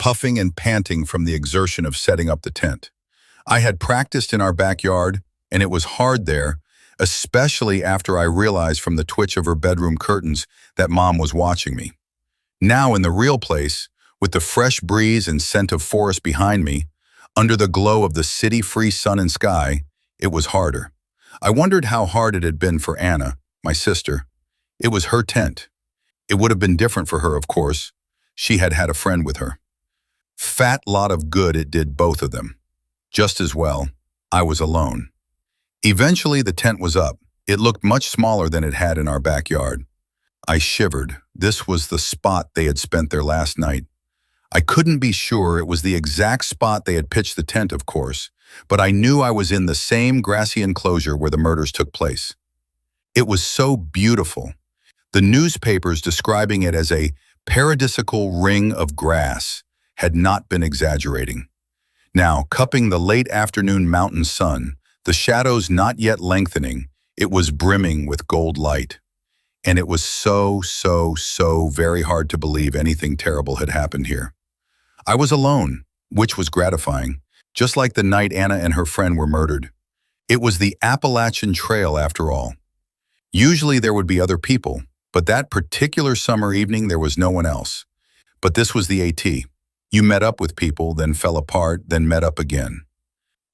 puffing and panting from the exertion of setting up the tent. I had practiced in our backyard, and it was hard there, especially after I realized from the twitch of her bedroom curtains that Mom was watching me. Now in the real place, with the fresh breeze and scent of forest behind me, under the glow of the city-free sun and sky, it was harder. I wondered how hard it had been for Anna, my sister. It was her tent. It would have been different for her, of course. She had had a friend with her. Fat lot of good it did both of them. Just as well, I was alone. Eventually the tent was up. It looked much smaller than it had in our backyard. I shivered. This was the spot they had spent their last night. I couldn't be sure it was the exact spot they had pitched the tent, of course, but I knew I was in the same grassy enclosure where the murders took place. It was so beautiful. The newspapers describing it as a paradisical ring of grass had not been exaggerating. Now, cupping the late afternoon mountain sun, the shadows not yet lengthening, it was brimming with gold light. And it was so very hard to believe anything terrible had happened here. I was alone, which was gratifying, just like the night Anna and her friend were murdered. It was the Appalachian Trail after all. Usually there would be other people, but that particular summer evening there was no one else. But this was the AT. You met up with people, then fell apart, then met up again.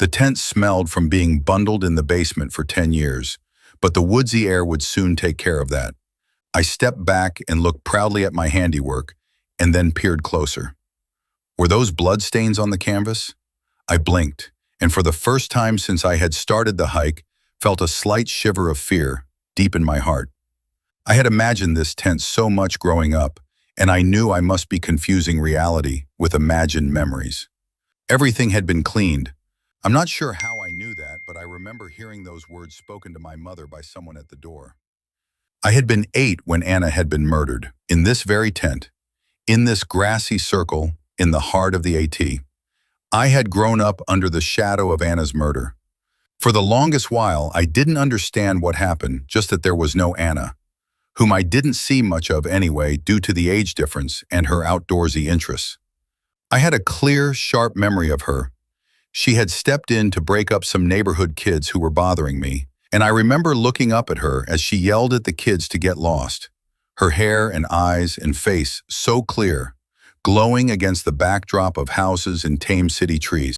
The tent smelled from being bundled in the basement for 10 years, but the woodsy air would soon take care of that. I stepped back and looked proudly at my handiwork, and then peered closer. Were those bloodstains on the canvas? I blinked, and for the first time since I had started the hike, felt a slight shiver of fear deep in my heart. I had imagined this tent so much growing up, and I knew I must be confusing reality with imagined memories. Everything had been cleaned. I'm not sure how I knew that, but I remember hearing those words spoken to my mother by someone at the door. I had been 8 when Anna had been murdered, in this very tent, in this grassy circle, in the heart of the AT. I had grown up under the shadow of Anna's murder. For the longest while, I didn't understand what happened, just that there was no Anna, whom I didn't see much of anyway due to the age difference and her outdoorsy interests. I had a clear, sharp memory of her. She had stepped in to break up some neighborhood kids who were bothering me, and I remember looking up at her as she yelled at the kids to get lost. Her hair and eyes and face so clear, glowing against the backdrop of houses and tame city trees.